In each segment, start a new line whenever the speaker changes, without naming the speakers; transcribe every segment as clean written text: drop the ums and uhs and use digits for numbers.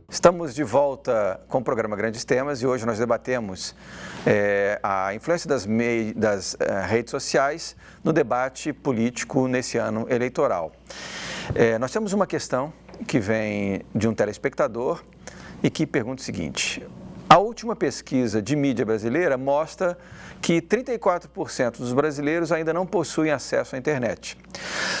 Estamos de volta com o programa Grandes Temas e hoje nós debatemos a influência das redes sociais no debate político nesse ano eleitoral. Nós temos uma questão que vem de um telespectador e que pergunta o seguinte: a última pesquisa de mídia brasileira mostra que 34% dos brasileiros ainda não possuem acesso à internet.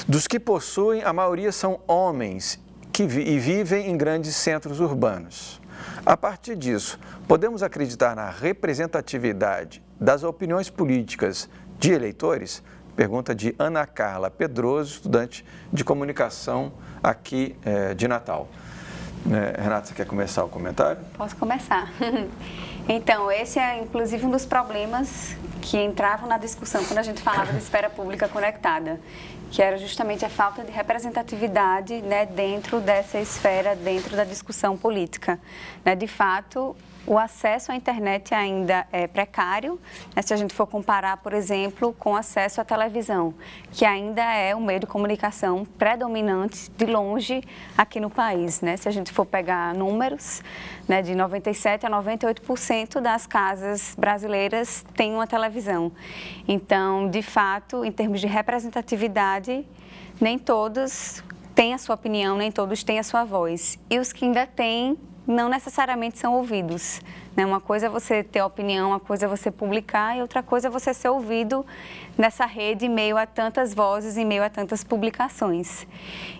Dos que possuem, a maioria são homens e vivem em grandes centros urbanos. A partir disso, podemos acreditar na representatividade das opiniões políticas de eleitores? Pergunta de Ana Carla Pedroso, estudante de comunicação aqui de Natal. Renata, você quer começar o comentário?
Posso começar. Então, esse é inclusive um dos problemas que entravam na discussão quando a gente falava de esfera pública conectada, que era justamente a falta de representatividade, né, dentro dessa esfera, dentro da discussão política. De fato, o acesso à internet ainda é precário, né, se a gente for comparar, por exemplo, com o acesso à televisão, que ainda é o meio de comunicação predominante de longe aqui no país, né? Se a gente for pegar números, né, de 97% a 98% das casas brasileiras têm uma televisão. Então, de fato, em termos de representatividade, nem todos têm a sua opinião, nem todos têm a sua voz. E os que ainda têm, não necessariamente são ouvidos. Uma coisa é você ter opinião, uma coisa é você publicar e outra coisa é você ser ouvido nessa rede em meio a tantas vozes, em meio a tantas publicações.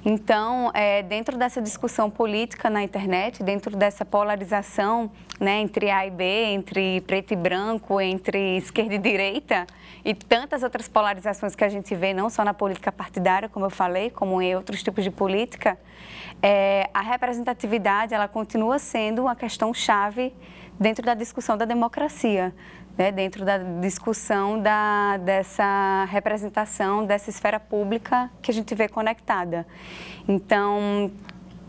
Então, dentro dessa discussão política na internet, dentro dessa polarização, né, entre A e B, entre preto e branco, entre esquerda e direita e tantas outras polarizações que a gente vê, não só na política partidária, como eu falei, como em outros tipos de política, a representatividade ela continua sendo uma questão chave dentro da discussão da democracia, né? Dentro da discussão dessa representação, dessa esfera pública que a gente vê conectada. Então,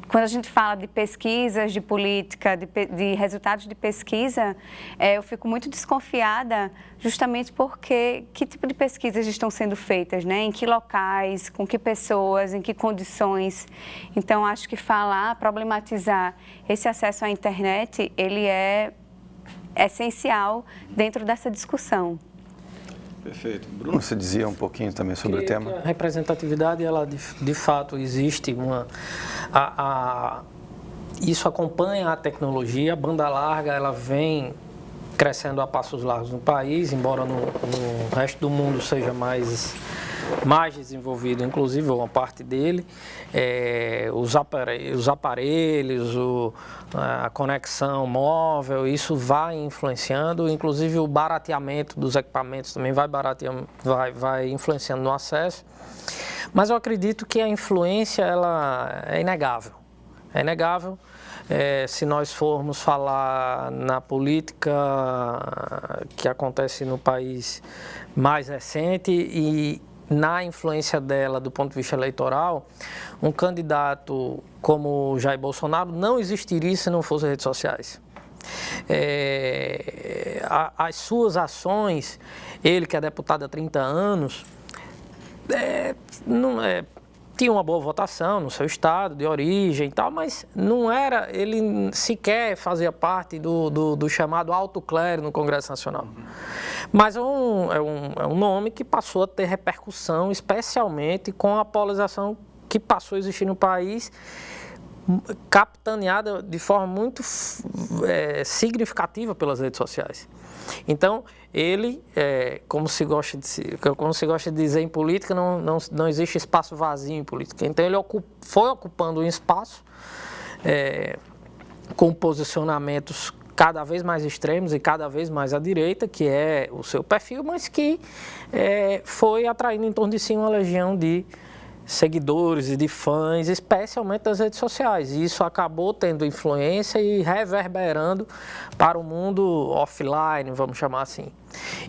quando a gente fala de pesquisas de política, de resultados de pesquisa, eu fico muito desconfiada justamente porque que tipo de pesquisas estão sendo feitas, né? Em que locais, com que pessoas, em que condições. Então, acho que problematizar esse acesso à internet, ele é essencial dentro dessa discussão.
Perfeito. Bruno, você dizia um pouquinho também sobre o tema?
A representatividade, ela de fato existe. Isso acompanha a tecnologia, a banda larga, ela vem crescendo a passos largos no país, embora no resto do mundo seja mais desenvolvido, inclusive uma parte dele. Os aparelhos, a conexão móvel, isso vai influenciando, inclusive o barateamento dos equipamentos também vai influenciando no acesso. Mas eu acredito que a influência ela é inegável. É inegável. Se nós formos falar na política que acontece no país mais recente e na influência dela do ponto de vista eleitoral, um candidato como Jair Bolsonaro não existiria se não fossem redes sociais. As suas ações, ele que é deputado há 30 anos, tinha uma boa votação no seu estado de origem e tal, mas ele sequer fazia parte do chamado alto clero no Congresso Nacional. Mas é um nome que passou a ter repercussão, especialmente com a polarização que passou a existir no país, capitaneada de forma muito significativa pelas redes sociais. Então, ele, como se gosta de dizer em política, não existe espaço vazio em política. Então, ele foi ocupando um espaço com posicionamentos cada vez mais extremos e cada vez mais à direita, que é o seu perfil, mas que foi atraindo em torno de si uma legião de seguidores e de fãs, especialmente das redes sociais. E isso acabou tendo influência e reverberando para o mundo offline, vamos chamar assim.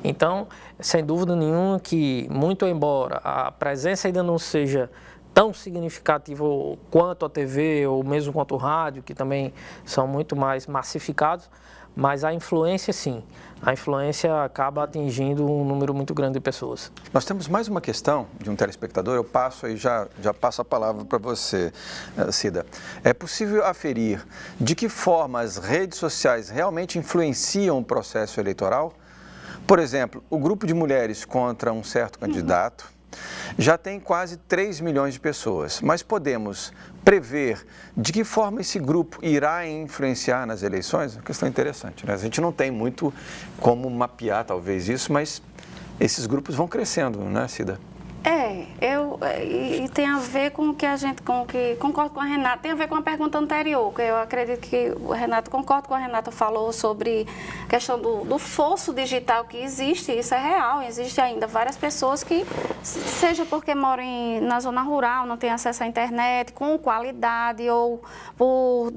Então, sem dúvida nenhuma que, muito embora a presença ainda não seja tão significativa quanto a TV ou mesmo quanto o rádio, que também são muito mais massificados, mas a influência, sim. A influência acaba atingindo um número muito grande de pessoas.
Nós temos mais uma questão de um telespectador, eu passo aí, já passo a palavra para você, Cida. É possível aferir de que forma as redes sociais realmente influenciam o processo eleitoral? Por exemplo, o grupo de mulheres contra um certo candidato já tem quase 3 milhões de pessoas, mas podemos prever de que forma esse grupo irá influenciar nas eleições? Uma questão interessante, né? A gente não tem muito como mapear talvez isso, mas esses grupos vão crescendo, né, Cida?
E tem a ver com o que a gente, concordo com a Renata, tem a ver com a pergunta anterior, que eu acredito que o Renato, concordo com a Renata, falou sobre a questão do fosso digital que existe, isso é real, existe ainda várias pessoas que, seja porque moram na zona rural, não têm acesso à internet, com qualidade, ou por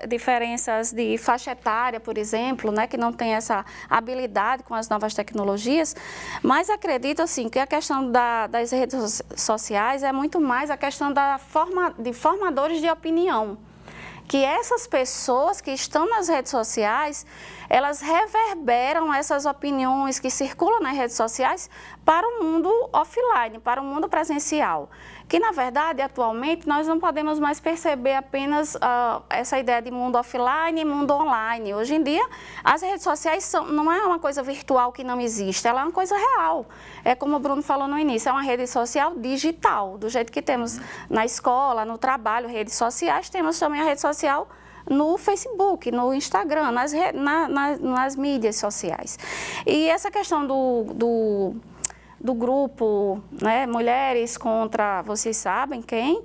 diferenças de faixa etária, por exemplo, né, que não tem essa habilidade com as novas tecnologias, mas acredito, assim, que a questão das redes sociais é muito mais a questão de formadores de opinião. Que essas pessoas que estão nas redes sociais, elas reverberam essas opiniões que circulam nas redes sociais para o mundo offline, para o mundo presencial. Que, na verdade, atualmente, nós não podemos mais perceber apenas essa ideia de mundo offline e mundo online. Hoje em dia, as redes sociais não é uma coisa virtual que não existe, ela é uma coisa real. É como o Bruno falou no início, é uma rede social digital. Do jeito que temos na escola, no trabalho, redes sociais, temos também a rede social no Facebook, no Instagram, nas mídias sociais. E essa questão do grupo, né, Mulheres contra, vocês sabem quem,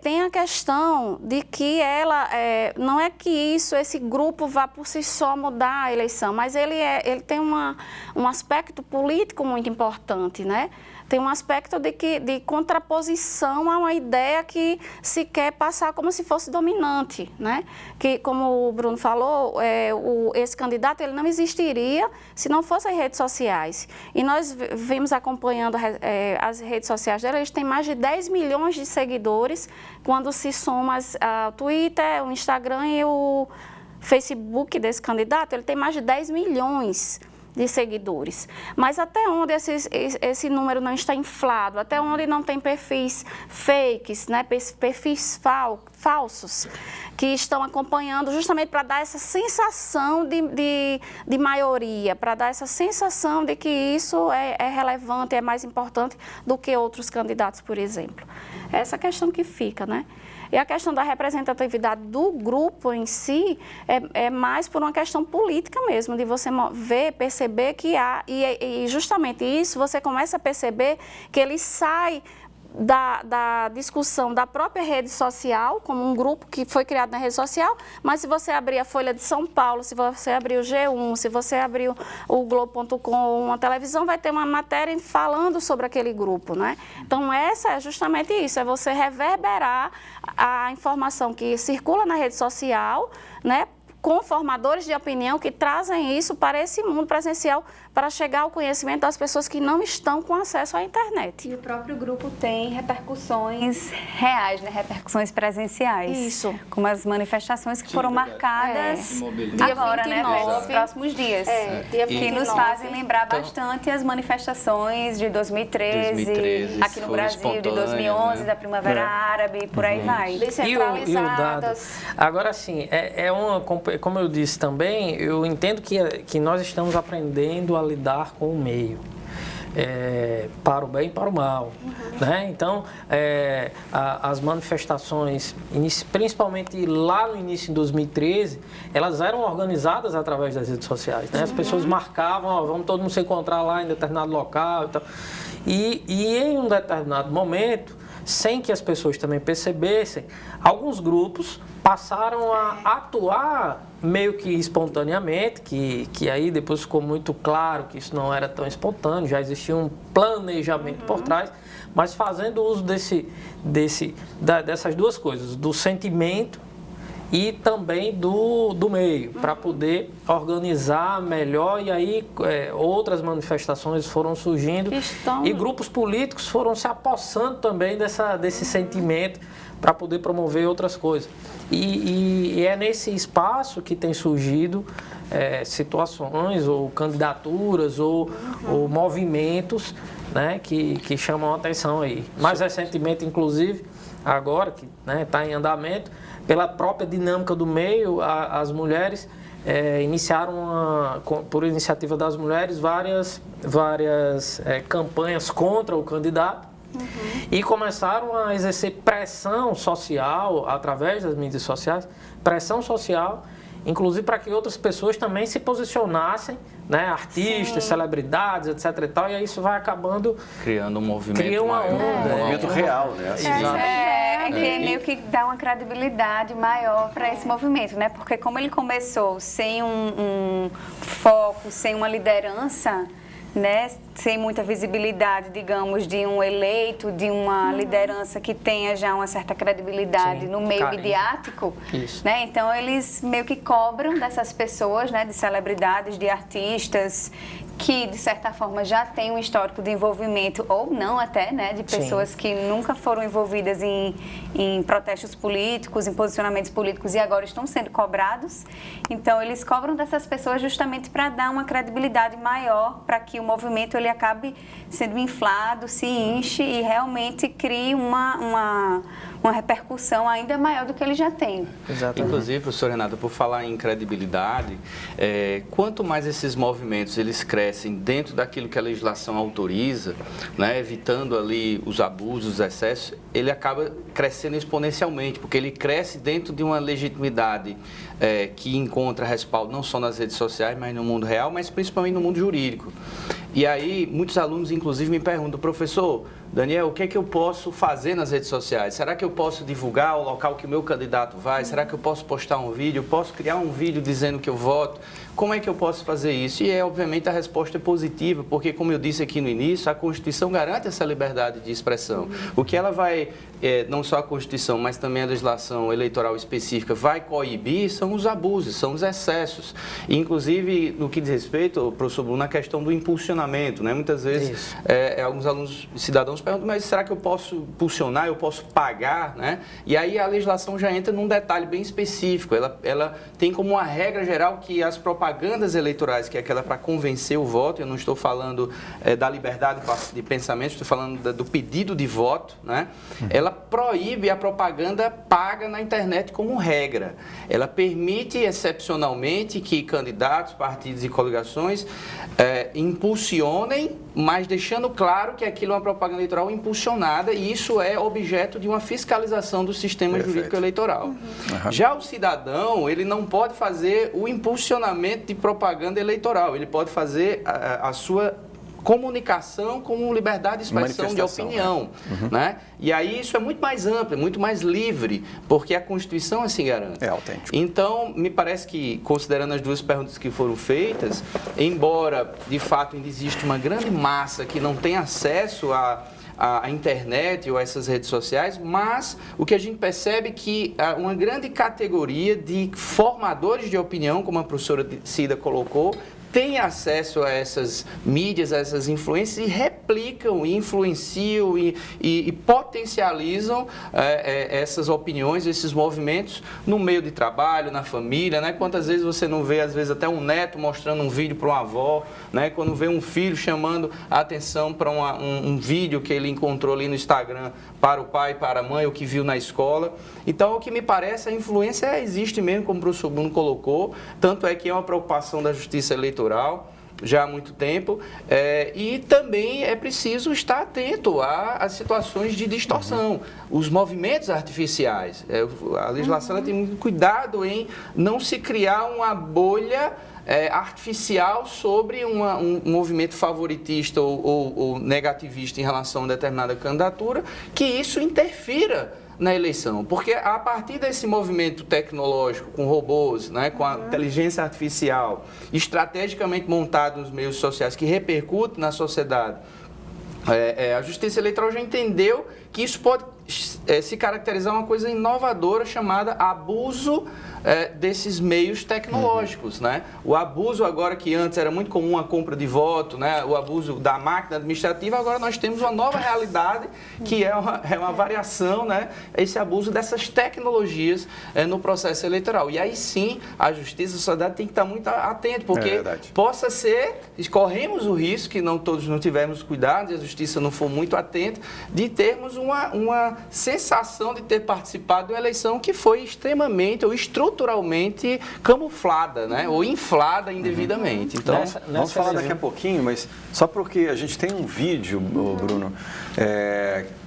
tem a questão de que não é que esse grupo vá por si só mudar a eleição, mas ele tem um aspecto político muito importante, né? Tem um aspecto de contraposição a uma ideia que se quer passar como se fosse dominante, né? Que, como o Bruno falou, esse candidato ele não existiria se não fossem redes sociais. E nós vimos acompanhando as redes sociais dela, eles têm mais de 10 milhões de seguidores, quando se soma o Twitter, o Instagram e o Facebook desse candidato, ele tem mais de 10 milhões de seguidores. Mas até onde esse número não está inflado, até onde não tem perfis fakes, né, perfis falsos, que estão acompanhando justamente para dar essa sensação de maioria, para dar essa sensação de que isso é relevante, é mais importante do que outros candidatos, por exemplo. Essa questão que fica, né? E a questão da representatividade do grupo em si é mais por uma questão política mesmo, de você ver, perceber que há, e justamente isso você começa a perceber que ele sai da discussão da própria rede social, como um grupo que foi criado na rede social, mas se você abrir a Folha de São Paulo, se você abrir o G1, se você abrir o Globo.com, uma televisão, vai ter uma matéria falando sobre aquele grupo, né? Então, essa é justamente isso, é você reverberar a informação que circula na rede social, né, com formadores de opinião que trazem isso para esse mundo presencial, para chegar ao conhecimento das pessoas que não estão com acesso à internet.
E o próprio grupo tem repercussões reais, né? Repercussões presenciais.
Isso.
Como as manifestações que foram marcadas agora, né? Nos próximos dias.
Dia 29.
Que nos fazem lembrar bastante as manifestações de 2013 aqui no Brasil, de 2011, né? Da Primavera Árabe, por aí vai.
Descentralizadas.
Agora, sim, como eu disse também, eu entendo que nós estamos aprendendo a lidar com o meio, para o bem e para o mal. Né? Então, as manifestações, principalmente lá no início de 2013, elas eram organizadas através das redes sociais. Né? As pessoas marcavam, vamos todo mundo se encontrar lá em determinado local e tal. E em um determinado momento, sem que as pessoas também percebessem, alguns grupos passaram a atuar meio que espontaneamente, que aí depois ficou muito claro que isso não era tão espontâneo, já existia um planejamento por trás, mas fazendo uso dessas duas coisas, do sentimento e também do meio, para poder organizar melhor, e aí outras manifestações foram surgindo e grupos políticos foram se apossando também desse sentimento para poder promover outras coisas. E é nesse espaço que tem surgido situações ou candidaturas ou movimentos, né, que chamam a atenção aí. Mais recentemente, inclusive, agora que está em andamento, pela própria dinâmica do meio, as mulheres iniciaram, por iniciativa das mulheres, várias campanhas contra o candidato. E começaram a exercer pressão social através das mídias sociais, pressão social, inclusive para que outras pessoas também se posicionassem, né, artistas, celebridades, etc. e tal, e aí isso vai acabando
criando um movimento,
cria uma onda,
um movimento real, né?
Que meio que dá uma credibilidade maior para esse movimento, né? Porque como ele começou sem um foco, sem uma liderança, né, sem muita visibilidade, digamos, de um eleito, de uma liderança que tenha já uma certa credibilidade no meio midiático, né? Então eles meio que cobram dessas pessoas, né, de celebridades, de artistas, que de certa forma já têm um histórico de envolvimento, ou não até, né, de pessoas que nunca foram envolvidas em protestos políticos, em posicionamentos políticos e agora estão sendo cobrados. Então eles cobram dessas pessoas justamente para dar uma credibilidade maior, para que o movimento ele acabe sendo inflado, se enche e realmente crie uma repercussão ainda maior do que ele já tem.
Exatamente. Inclusive, professor Renato, por falar em credibilidade, quanto mais esses movimentos eles crescem dentro daquilo que a legislação autoriza, né, evitando ali os abusos, os excessos, ele acaba crescendo exponencialmente, porque ele cresce dentro de uma legitimidade que encontra respaldo não só nas redes sociais, mas no mundo real, mas principalmente no mundo jurídico. E aí, muitos alunos, inclusive, me perguntam, professor, Daniel, o que é que eu posso fazer nas redes sociais? Será que eu posso divulgar o local que o meu candidato vai? Será que eu posso postar um vídeo? Posso criar um vídeo dizendo que eu voto? Como é que eu posso fazer isso? E, obviamente, a resposta é positiva, porque, como eu disse aqui no início, a Constituição garante essa liberdade de expressão. O que ela vai, não só a Constituição, mas também a legislação eleitoral específica, vai coibir são os abusos, são os excessos. E, inclusive, no que diz respeito, professor Bruno, na questão do impulsionamento, né? Muitas vezes, alguns alunos, cidadãos, perguntam, mas será que eu posso impulsionar, eu posso pagar, né? E aí a legislação já entra num detalhe bem específico. Ela tem como uma regra geral que as propagandas eleitorais, que é aquela para convencer o voto, eu não estou falando da liberdade de pensamento, estou falando do pedido de voto, né? Ela proíbe a propaganda paga na internet como regra. Ela permite, excepcionalmente, que candidatos, partidos e coligações impulsionem, mas deixando claro que aquilo é uma propaganda eleitoral impulsionada e isso é objeto de uma fiscalização do sistema jurídico eleitoral. Já o cidadão, ele não pode fazer o impulsionamento de propaganda eleitoral, ele pode fazer a sua comunicação com liberdade de expressão de opinião, né? E aí isso é muito mais amplo, é muito mais livre, porque a Constituição assim garante. É autêntico. Então, me parece que, considerando as duas perguntas que foram feitas, embora de fato ainda exista uma grande massa que não tem acesso à internet ou a essas redes sociais, mas o que a gente percebe é que uma grande categoria de formadores de opinião, como a professora Cida colocou, tem acesso a essas mídias, a essas influências e replicam, influenciam e potencializam essas opiniões, esses movimentos no meio de trabalho, na família, né? Quantas vezes você não vê, às vezes, até um neto mostrando um vídeo para uma avó, né? Quando vê um filho chamando a atenção para um vídeo que ele encontrou ali no Instagram para o pai, para a mãe, o que viu na escola. Então, o que me parece, a influência existe mesmo, como o professor Bruno colocou, tanto é que é uma preocupação da Justiça Eleitoral já há muito tempo, e também é preciso estar atento às situações de distorção, os movimentos artificiais. A legislação tem muito cuidado em não se criar uma bolha artificial sobre um movimento favoritista ou negativista em relação a determinada candidatura, que isso interfira na eleição, porque a partir desse movimento tecnológico com robôs, né, com a inteligência artificial, estrategicamente montado nos meios sociais, que repercute na sociedade, a Justiça Eleitoral já entendeu que isso pode se caracterizar uma coisa inovadora chamada abuso desses meios tecnológicos, né? O abuso agora, que antes era muito comum a compra de voto, né? O abuso da máquina administrativa, agora nós temos uma nova realidade que é uma variação, né? Esse abuso dessas tecnologias no processo eleitoral. E aí sim, a justiça, a sociedade tem que estar muito atento, porque possa ser, corremos o risco, que todos não tivermos cuidado e a justiça não for muito atenta, de termos uma sensação de ter participado de uma eleição que foi extremamente ou estruturalmente camuflada, né? Ou inflada indevidamente. Então,
vamos falar daqui a pouquinho, mas só porque a gente tem um vídeo, Bruno,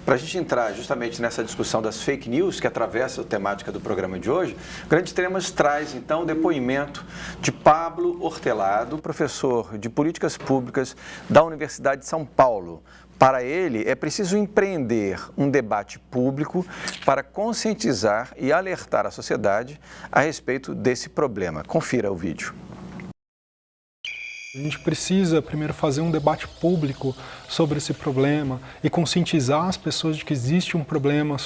para a gente entrar justamente nessa discussão das fake news que atravessa a temática do programa de hoje, o Grandes Temas traz então o depoimento de Pablo Hortelado, professor de Políticas Públicas da Universidade de São Paulo. Para ele, é preciso empreender um debate público para conscientizar e alertar a sociedade a respeito desse problema. Confira o vídeo.
A gente precisa primeiro fazer um debate público sobre esse problema e conscientizar as pessoas de que existe um problema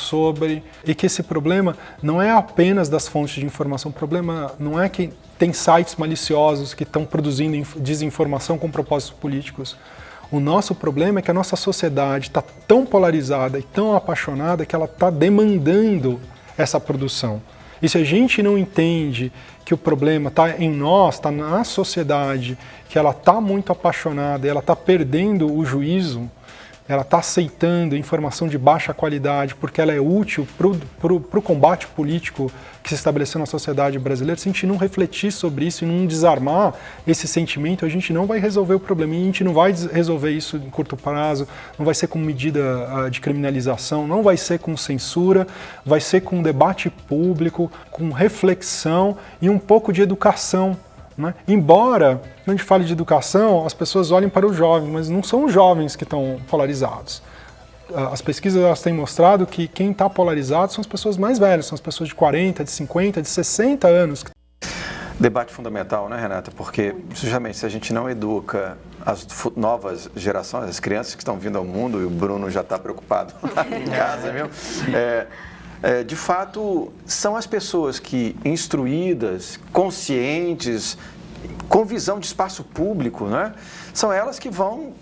e que esse problema não é apenas das fontes de informação. O problema não é que tem sites maliciosos que estão produzindo desinformação com propósitos políticos. O nosso problema é que a nossa sociedade está tão polarizada e tão apaixonada que ela está demandando essa produção. E se a gente não entende que o problema está em nós, está na sociedade, que ela está muito apaixonada e ela está perdendo o juízo, ela está aceitando informação de baixa qualidade porque ela é útil para o combate político que se estabeleceu na sociedade brasileira, se a gente não refletir sobre isso e não desarmar esse sentimento, a gente não vai resolver o problema. E a gente não vai resolver isso em curto prazo, não vai ser com medida de criminalização, não vai ser com censura, vai ser com debate público, com reflexão e um pouco de educação. Né? Embora, quando a gente fale de educação, as pessoas olhem para os jovens, mas não são os jovens que estão polarizados. As pesquisas elas têm mostrado que quem está polarizado são as pessoas mais velhas, são as pessoas de 40, de 50, de 60 anos.
Debate fundamental, né, Renata? Porque, justamente, se a gente não educa as novas gerações, as crianças que estão vindo ao mundo, e o Bruno já está preocupado lá em casa, viu? De fato, são as pessoas que, instruídas, conscientes, com visão de espaço público, né? São elas que vão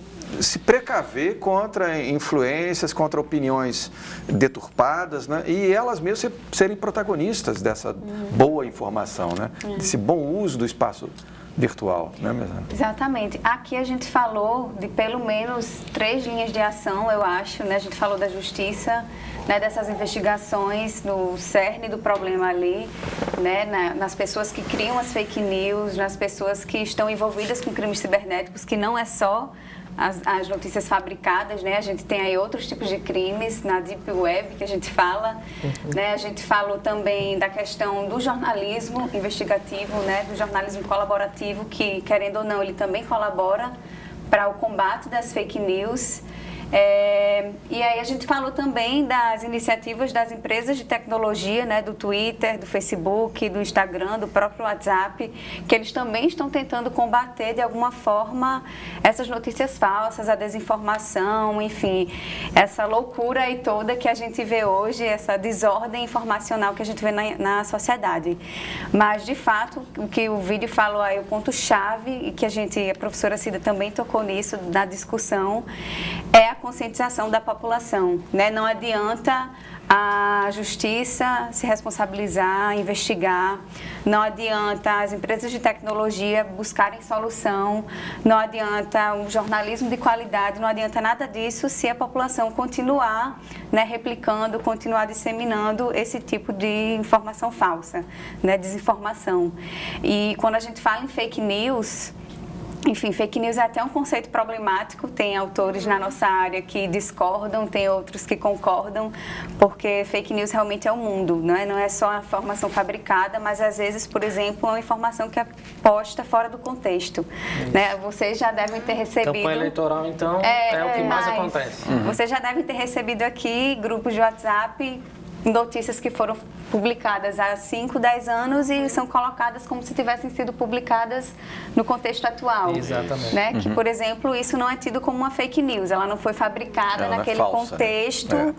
se precaver contra influências, contra opiniões deturpadas, né? E elas mesmas serem protagonistas dessa boa informação, né? Desse bom uso do espaço virtual, né, Mesana?
Exatamente. Aqui a gente falou de pelo menos 3 linhas de ação, eu acho, né? A gente falou da justiça, né, dessas investigações, no cerne do problema ali, né, nas pessoas que criam as fake news, nas pessoas que estão envolvidas com crimes cibernéticos, que não é só as notícias fabricadas, né? A gente tem aí outros tipos de crimes na Deep Web que a gente fala, né? A gente falou também da questão do jornalismo investigativo, né? Do jornalismo colaborativo, que, querendo ou não, ele também colabora para o combate das fake news. E aí a gente falou também das iniciativas das empresas de tecnologia, né, do Twitter, do Facebook, do Instagram, do próprio WhatsApp, que eles também estão tentando combater de alguma forma essas notícias falsas, a desinformação, enfim, essa loucura aí toda que a gente vê hoje, essa desordem informacional que a gente vê na sociedade. Mas, de fato, o que o vídeo falou aí, o ponto-chave, e que a professora Cida também tocou nisso na discussão, é a conscientização da população, né? Não adianta a justiça se responsabilizar, investigar, não adianta as empresas de tecnologia buscarem solução, não adianta um jornalismo de qualidade, não adianta nada disso se a população continuar, né, replicando, continuar disseminando esse tipo de informação falsa, né, desinformação. E quando a gente fala em fake news, enfim, fake news é até um conceito problemático, tem autores na nossa área que discordam, tem outros que concordam, porque fake news realmente é o mundo, não é só a informação fabricada, mas às vezes, por exemplo, uma informação que é posta fora do contexto, né? Vocês já devem ter recebido...
Campanha eleitoral, então, é o que mais acontece.
Vocês já devem ter recebido aqui grupos de WhatsApp notícias que foram publicadas há 5, 10 anos e são colocadas como se tivessem sido publicadas no contexto atual.
Exatamente.
Né? Que, por exemplo, isso não é tido como uma fake news, ela não foi fabricada naquele contexto,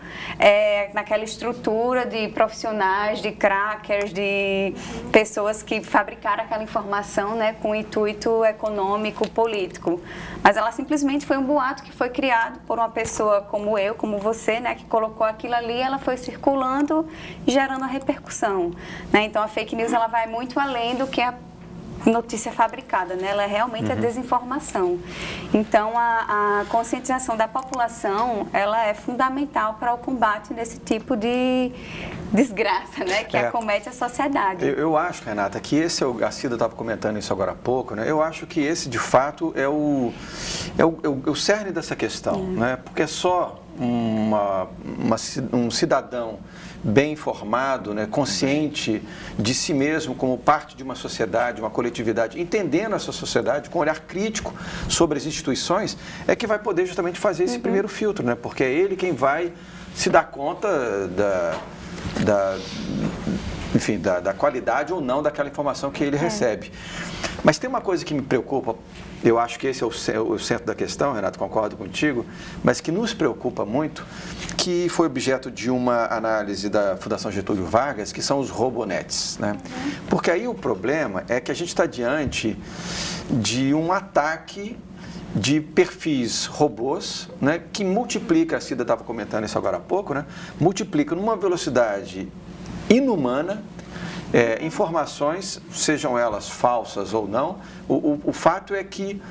naquela estrutura de profissionais, de crackers, de pessoas que fabricaram aquela informação, né, com intuito econômico, político. Mas ela simplesmente foi um boato que foi criado por uma pessoa como eu, como você, né, que colocou aquilo ali, ela foi circulando e gerando a repercussão. Né? Então, a fake news ela vai muito além do que a notícia fabricada, né? Ela é realmente a desinformação. Então, a conscientização da população, ela é fundamental para o combate desse tipo de desgraça, né? Que acomete a sociedade.
Eu acho, Renata, que esse a Cida estava comentando isso agora há pouco, né? Eu acho que esse, de fato, é o cerne dessa questão, né? Porque é só um cidadão bem informado, né, consciente de si mesmo como parte de uma sociedade, uma coletividade, entendendo essa sociedade com um olhar crítico sobre as instituições, é que vai poder justamente fazer esse primeiro filtro, né? Porque é ele quem vai se dar conta da qualidade ou não daquela informação que ele recebe. Mas tem uma coisa que me preocupa, eu acho que esse é o centro da questão, Renato, concordo contigo, mas que nos preocupa muito, que foi objeto de uma análise da Fundação Getúlio Vargas, que são os robonetes, né? Porque aí o problema é que a gente está diante de um ataque de perfis robôs, né, que multiplica, a Cida estava comentando isso agora há pouco, né, multiplica numa velocidade inumana informações, sejam elas falsas ou não. O fato é que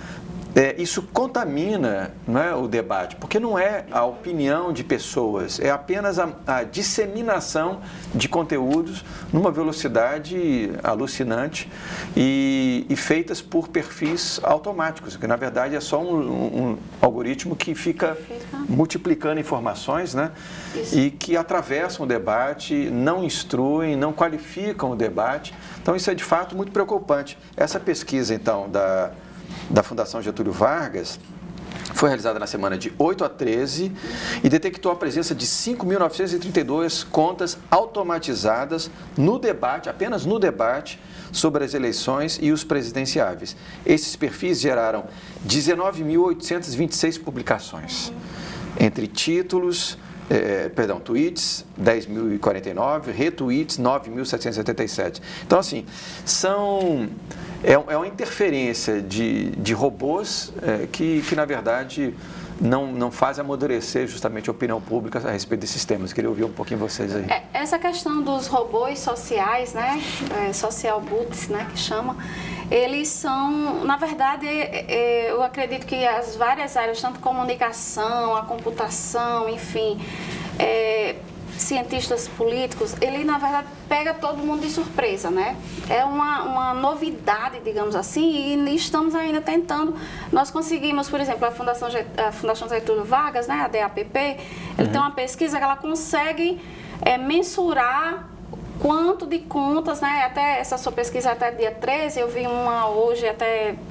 isso contamina, né, o debate, porque não é a opinião de pessoas, é apenas a disseminação de conteúdos numa velocidade alucinante e feitas por perfis automáticos, que na verdade é só um algoritmo que fica multiplicando informações, né, e que atravessam o debate, não instruem, não qualificam o debate. Então isso é de fato muito preocupante. Essa pesquisa então da Fundação Getúlio Vargas foi realizada na semana de 8 a 13 e detectou a presença de 5.932 contas automatizadas no debate, apenas no debate, sobre as eleições e os presidenciáveis. Esses perfis geraram 19.826 publicações, entre títulos, tweets, 10.049, retweets, 9.777. Então, assim, é uma interferência de robôs que, na verdade, não faz amadurecer justamente a opinião pública a respeito desses temas. Eu queria ouvir um pouquinho vocês aí.
Essa questão dos robôs sociais, né, social bots, né, que chama, eles são, na verdade, eu acredito que as várias áreas, tanto comunicação, a computação, enfim, cientistas políticos, ele na verdade pega todo mundo de surpresa, né? É uma novidade, digamos assim, e estamos ainda tentando. Nós conseguimos, por exemplo, a Fundação Getúlio Vargas, né, a DAPP, ele tem uma pesquisa que ela consegue mensurar quanto de contas, né? Até essa sua pesquisa até dia 13, eu vi uma hoje,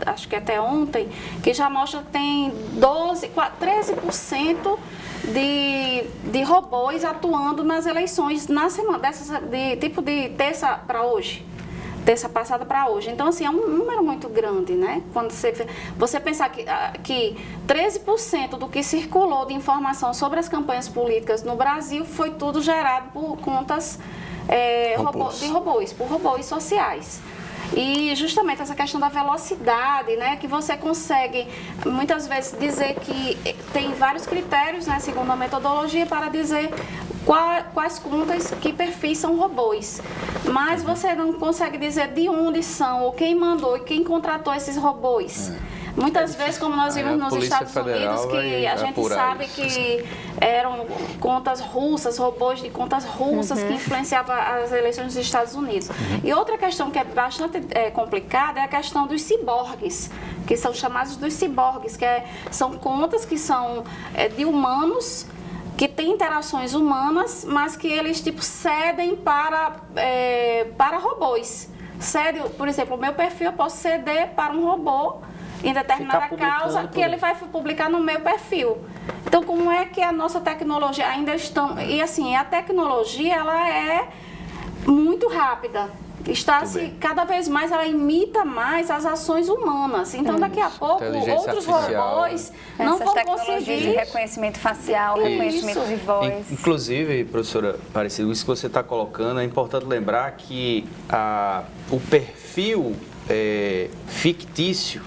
acho que até ontem, que já mostra que tem 13% de robôs atuando nas eleições na semana, de terça para hoje, terça passada para hoje. Então, assim, é um número muito grande, né? Quando você pensar que 13% do que circulou de informação sobre as campanhas políticas no Brasil foi tudo gerado por contas por robôs sociais. E justamente essa questão da velocidade, né, que você consegue muitas vezes dizer que tem vários critérios, né, segundo a metodologia, para dizer quais contas, que perfis são robôs. Mas você não consegue dizer de onde são, ou quem mandou e quem contratou esses robôs. Muitas vezes, como nós vimos nos Estados Unidos, que a gente sabe que eram contas russas, robôs de contas russas que influenciavam as eleições dos Estados Unidos. E outra questão que é bastante complicada é a questão dos ciborgues, que são chamados dos ciborgues, que são contas que são de humanos, que têm interações humanas, mas que eles cedem para robôs. Por exemplo, o meu perfil eu posso ceder para um robô em determinada causa que ele vai publicar no meu perfil. Então, como é que a nossa tecnologia ainda está... E assim, a tecnologia, ela é muito rápida. Cada vez mais ela imita mais as ações humanas. Então, daqui a pouco, outros robôs não vão conseguir...
de reconhecimento facial, reconhecimento de voz.
Inclusive, professora Aparecida, isso que você está colocando, é importante lembrar que o perfil fictício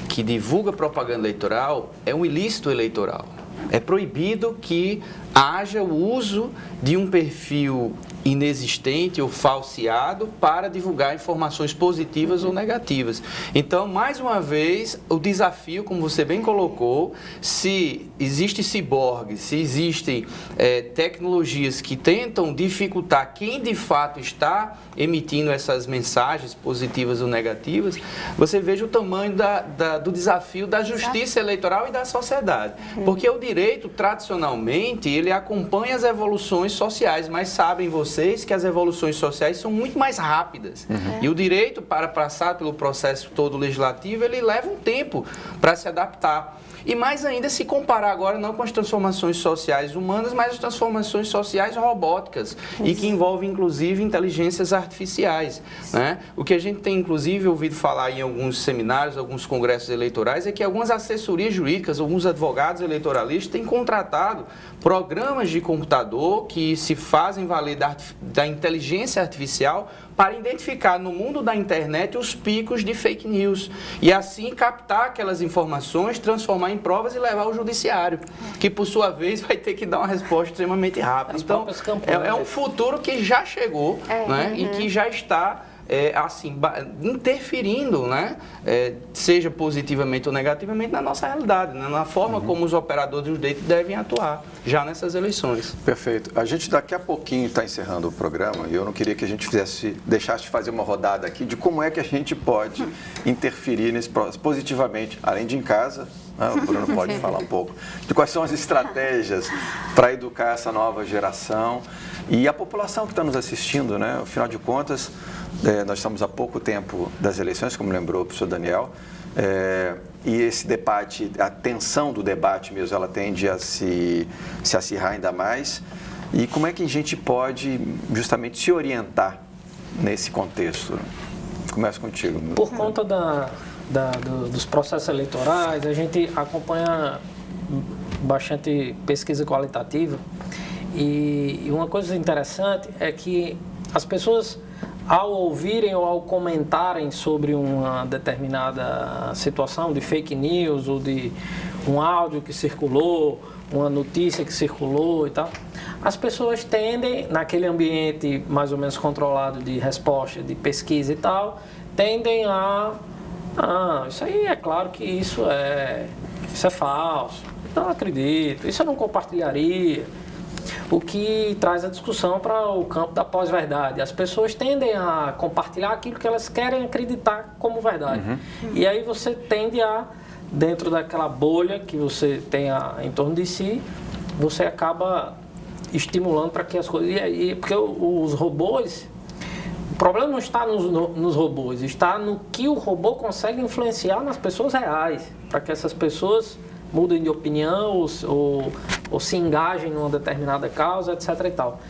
que divulga propaganda eleitoral é um ilícito eleitoral. É proibido que haja o uso de um perfil inexistente ou falseado para divulgar informações positivas ou negativas. Então, mais uma vez, o desafio, como você bem colocou, se existe ciborgue, se existem tecnologias que tentam dificultar quem de fato está emitindo essas mensagens positivas ou negativas, você veja o tamanho do desafio da justiça eleitoral e da sociedade. Porque o direito, tradicionalmente, ele acompanha as evoluções sociais, mas sabem vocês que as evoluções sociais são muito mais rápidas. E o direito, para passar pelo processo todo legislativo, ele leva um tempo para se adaptar. E mais ainda se comparar agora não com as transformações sociais humanas, mas as transformações sociais robóticas e que envolvem inclusive inteligências artificiais, né? O que a gente tem inclusive ouvido falar em alguns seminários, alguns congressos eleitorais, é que algumas assessorias jurídicas, alguns advogados eleitoralistas têm contratado programas de computador que se fazem valer da inteligência artificial para identificar no mundo da internet os picos de fake news e assim captar aquelas informações, transformar em provas e levar ao judiciário, que por sua vez vai ter que dar uma resposta extremamente rápida. Então, é um futuro que já chegou, né, e que já está interferindo, né, seja positivamente ou negativamente na nossa realidade, né, na forma como os operadores do direito devem atuar já nessas eleições.
Perfeito. A gente daqui a pouquinho está encerrando o programa e eu não queria que a gente deixasse de fazer uma rodada aqui de como é que a gente pode interferir nesse processo positivamente, além de em casa. O Bruno pode falar um pouco de quais são as estratégias para educar essa nova geração e a população que está nos assistindo, né? Afinal de contas, nós estamos há pouco tempo das eleições, como lembrou o professor Daniel, e esse debate, a tensão do debate mesmo, ela tende a se acirrar ainda mais. E como é que a gente pode justamente se orientar nesse contexto? Começo contigo.
Por conta dos processos eleitorais, a gente acompanha bastante pesquisa qualitativa e uma coisa interessante é que as pessoas, ao ouvirem ou ao comentarem sobre uma determinada situação de fake news ou de um áudio que circulou, uma notícia que circulou e tal, as pessoas tendem, naquele ambiente mais ou menos controlado de resposta, de pesquisa e tal, tendem isso aí é claro que isso é falso, não acredito, isso eu não compartilharia. O que traz a discussão para o campo da pós-verdade. As pessoas tendem a compartilhar aquilo que elas querem acreditar como verdade. E aí você tende dentro daquela bolha que você tem em torno de si, você acaba estimulando para que as coisas... Porque os robôs... O problema não está nos robôs, está no que o robô consegue influenciar nas pessoas reais, para que essas pessoas mudem de opinião ou se engajem numa determinada causa, etc. e tal.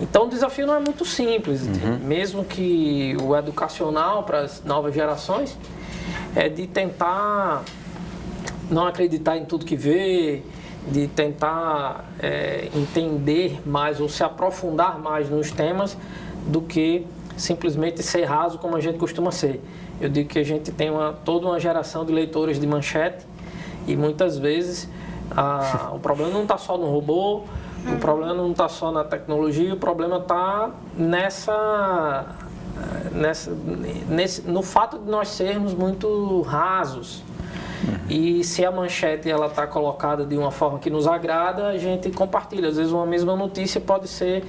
Então o desafio não é muito simples, mesmo que o educacional para as novas gerações é de tentar não acreditar em tudo que vê, de tentar entender mais ou se aprofundar mais nos temas do que simplesmente ser raso como a gente costuma ser. Eu digo que a gente tem toda uma geração de leitores de manchete e muitas vezes o problema não está só no robô, o problema não está só na tecnologia, o problema está no fato de nós sermos muito rasos. E se a manchete ela está colocada de uma forma que nos agrada, a gente compartilha. Às vezes uma mesma notícia pode ser,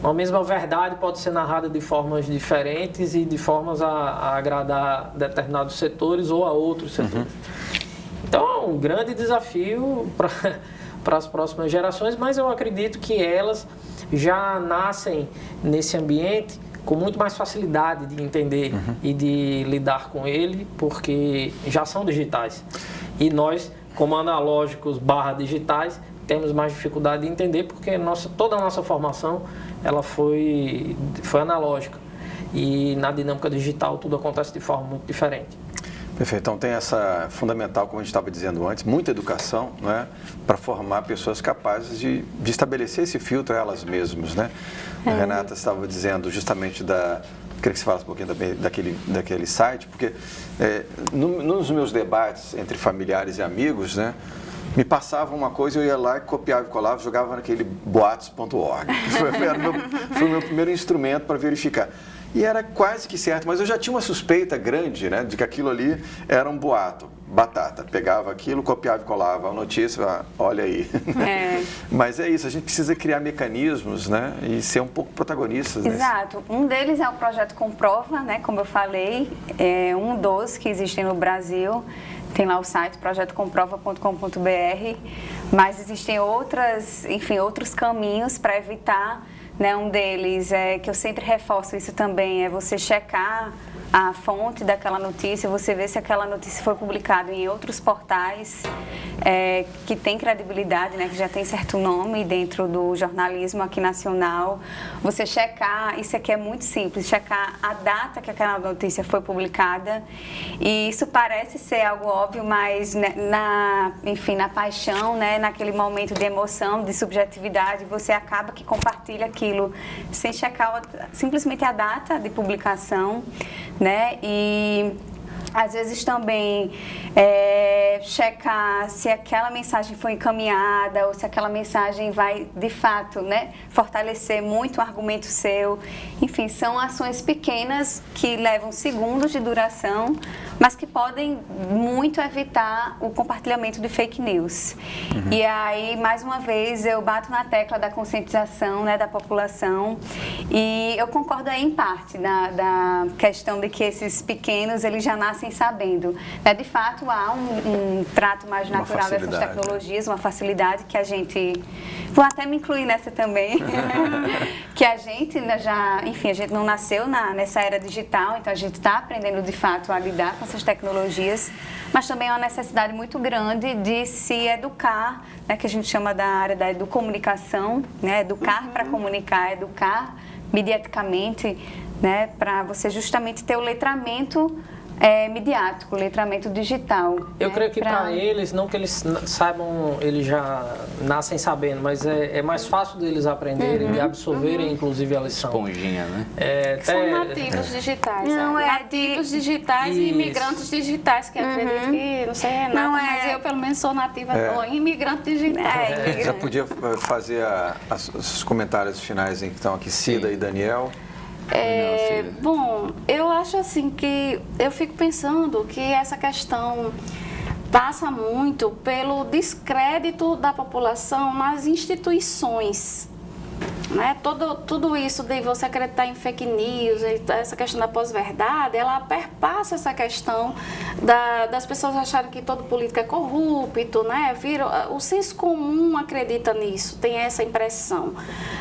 uma mesma verdade pode ser narrada de formas diferentes e de formas a agradar determinados setores ou a outros setores. Então é um grande desafio para as próximas gerações, mas eu acredito que elas já nascem nesse ambiente com muito mais facilidade de entender e de lidar com ele, porque já são digitais. E nós, como analógicos / digitais, temos mais dificuldade de entender, porque toda a nossa formação ela foi analógica. E na dinâmica digital tudo acontece de forma muito diferente.
Perfeito. Então tem essa fundamental, como a gente estava dizendo antes, muita educação, né, para formar pessoas capazes de estabelecer esse filtro elas mesmas, né? A Renata estava dizendo justamente queria que você falasse um pouquinho daquele site, porque nos meus debates entre familiares e amigos, né, me passava uma coisa, eu ia lá e copiava e colava, jogava naquele boatos.org. Foi o meu primeiro instrumento para verificar. E era quase que certo, mas eu já tinha uma suspeita grande, né, de que aquilo ali era um boato, batata. Pegava aquilo, copiava e colava a notícia, olha aí. Mas é isso, a gente precisa criar mecanismos, né, e ser um pouco protagonistas.
Exato. Um deles é o projeto Comprova, né, como eu falei, é um dos que existem no Brasil. Tem lá o site projetocomprova.com.br, mas existem outros caminhos para evitar, né? Um deles é que eu sempre reforço isso também, é você checar a fonte daquela notícia, você ver se aquela notícia foi publicada em outros portais que tem credibilidade, né, que já tem certo nome dentro do jornalismo aqui nacional. Você checar, isso aqui é muito simples, checar a data que aquela notícia foi publicada. E isso parece ser algo óbvio, mas na paixão, né, naquele momento de emoção, de subjetividade, você acaba que compartilha aquilo sem checar simplesmente a data de publicação, né? E às vezes também checar se aquela mensagem foi encaminhada ou se aquela mensagem vai, de fato, né, fortalecer muito o argumento seu. Enfim, são ações pequenas que levam segundos de duração, mas que podem muito evitar o compartilhamento de fake news. E aí, mais uma vez, eu bato na tecla da conscientização, né, da população, e eu concordo aí em parte da questão de que esses pequenos, eles já nascem sabendo. Né? De fato, há um trato mais natural dessas tecnologias, uma facilidade que a gente... Vou até me incluir nessa também, que a gente a gente não nasceu nessa era digital, então a gente está aprendendo de fato a lidar com essas tecnologias, mas também é uma necessidade muito grande de se educar, né, que a gente chama da área da educomunicação, né, educar para comunicar, educar mediaticamente, né, para você justamente ter o letramento midiático, letramento digital.
Eu creio que para eles, não que eles saibam, eles já nascem sabendo, mas é mais fácil deles aprenderem, de absorverem, inclusive, a lição.
Esponjinha, né?
São nativos digitais. Nativos digitais e imigrantes digitais, que acredito que, não sei, Renata, mas eu pelo menos sou nativa, imigrante digital.
Já podia fazer os comentários finais, então, aqui, Cida e Daniel.
Bom, eu acho assim que eu fico pensando que essa questão passa muito pelo descrédito da população nas instituições. Né? Tudo isso de você acreditar em fake news, essa questão da pós-verdade, ela perpassa essa questão das pessoas acharem que todo político é corrupto, né? O senso comum acredita nisso, tem essa impressão.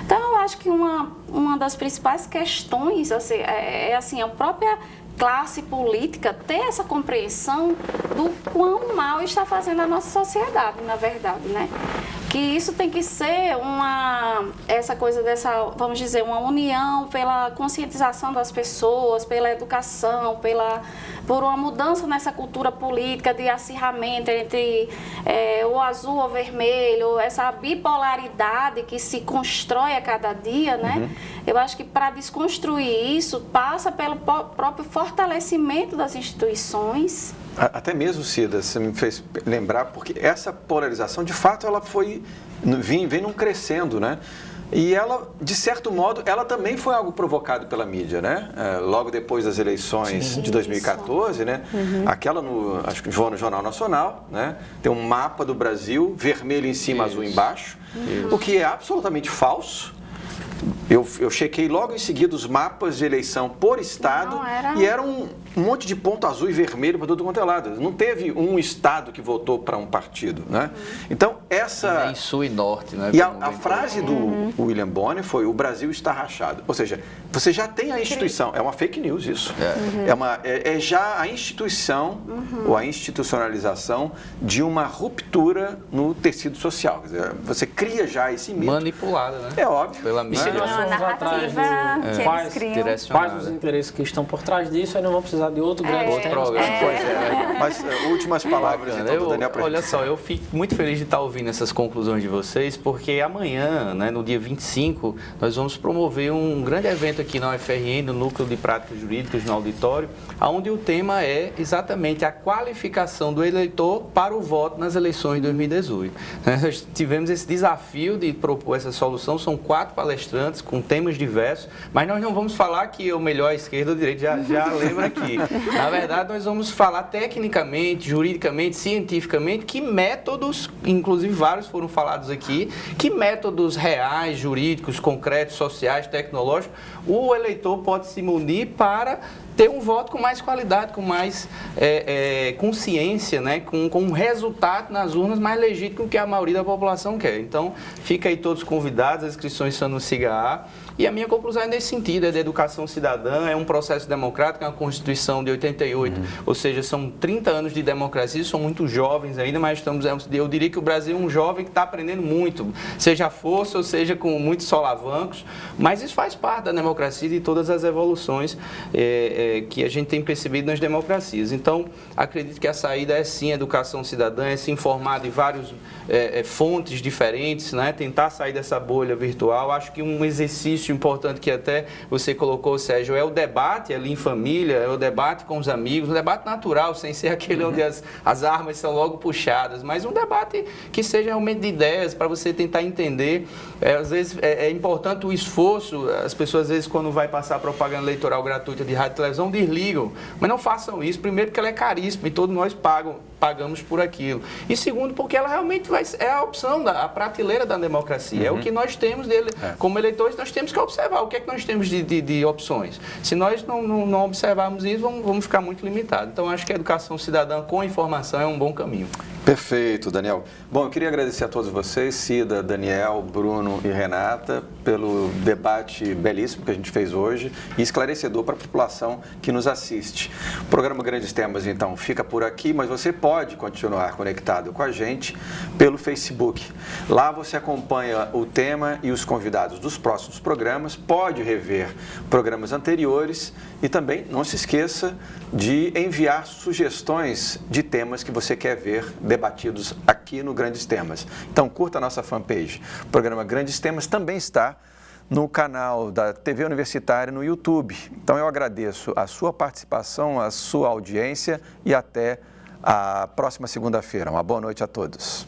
Então, eu acho que uma das principais questões assim, a própria classe política ter essa compreensão do quão mal está fazendo a nossa sociedade, na verdade, né? Que isso tem que ser essa coisa vamos dizer, uma união pela conscientização das pessoas, pela educação, por uma mudança nessa cultura política de acirramento entre o azul ou o vermelho, essa bipolaridade que se constrói a cada dia, né? Eu acho que para desconstruir isso passa pelo próprio fortalecimento das instituições.
Até mesmo, Cida, você me fez lembrar, porque essa polarização, de fato, ela vem num crescendo, né? E ela, de certo modo, ela também foi algo provocado pela mídia, né? Logo depois das eleições de 2014, né? Aquela acho que no Jornal Nacional, né? Tem um mapa do Brasil, vermelho em cima, azul embaixo, o que é absolutamente falso. Eu chequei logo em seguida os mapas de eleição por estado e era um monte de ponto azul e vermelho para todo quanto é lado. Não teve um estado que votou para um partido, né? Então, essa...
Nem sul e norte, né?
E a frase do William Bonner foi: o Brasil está rachado. Ou seja, você já tem a instituição, é uma fake news isso. É já a instituição ou a institucionalização de uma ruptura no tecido social. Quer dizer, você cria já esse mito.
Manipulada, né?
É óbvio.
Pela mídia.
Uma narrativa que eles criam.
Quais os interesses que estão por trás disso, aí não vão precisar de outro grande
programa.
Pois é. Mas últimas palavras então, do Daniel.
Olha só, eu fico muito feliz de estar ouvindo essas conclusões de vocês, porque amanhã, né, no dia 25, nós vamos promover um grande evento aqui na UFRN, no Núcleo de Práticas Jurídicas, no auditório, onde o tema é exatamente a qualificação do eleitor para o voto nas eleições de 2018. Nós tivemos esse desafio de propor essa solução, são 4 palestrantes com temas diversos, mas nós não vamos falar que o melhor é a esquerda ou a direita, já lembra aqui. Na verdade, nós vamos falar tecnicamente, juridicamente, cientificamente, que métodos, inclusive vários foram falados aqui, que métodos reais, jurídicos, concretos, sociais, tecnológicos, o eleitor pode se munir para ter um voto com mais qualidade, com mais consciência, né? com um resultado nas urnas mais legítimo que a maioria da população quer. Então, fica aí todos convidados, as inscrições são no SIGA-A. E a minha conclusão é nesse sentido, é de educação cidadã, é um processo democrático, é uma Constituição de 88, ou seja, são 30 anos de democracia, são muito jovens ainda, mas eu diria que o Brasil é um jovem que está aprendendo muito, seja à força ou seja com muitos solavancos, mas isso faz parte da democracia e de todas as evoluções que a gente tem percebido nas democracias. Então, acredito que a saída é sim a educação cidadã, é se informar de várias fontes diferentes, né? Tentar sair dessa bolha virtual. Acho que um exercício importante que até você colocou, Sérgio, é o debate ali em família, é o debate com os amigos, um debate natural, sem ser aquele onde as armas são logo puxadas, mas um debate que seja realmente de ideias, para você tentar entender. Às vezes é importante o esforço, as pessoas às vezes quando vai passar propaganda eleitoral gratuita de rádio e televisão desligam, mas não façam isso, primeiro porque ela é caríssima e todos nós pagamos por aquilo, e segundo porque ela realmente é a opção, a prateleira da democracia, é o que nós temos dele, como eleitores nós temos que observar o que é que nós temos de opções. Se nós não observarmos isso, vamos ficar muito limitados. Então, acho que a educação cidadã com informação é um bom caminho.
Perfeito, Daniel. Bom, eu queria agradecer a todos vocês, Cida, Daniel, Bruno e Renata, pelo debate belíssimo que a gente fez hoje e esclarecedor para a população que nos assiste. O programa Grandes Temas, então, fica por aqui, mas você pode continuar conectado com a gente pelo Facebook. Lá você acompanha o tema e os convidados dos próximos programas, pode rever programas anteriores e também não se esqueça de enviar sugestões de temas que você quer ver debatidos aqui no Grandes Temas. Então, curta a nossa fanpage. O programa Grandes Temas também está no canal da TV Universitária no YouTube. Então, eu agradeço a sua participação, a sua audiência e até a próxima segunda-feira. Uma boa noite a todos.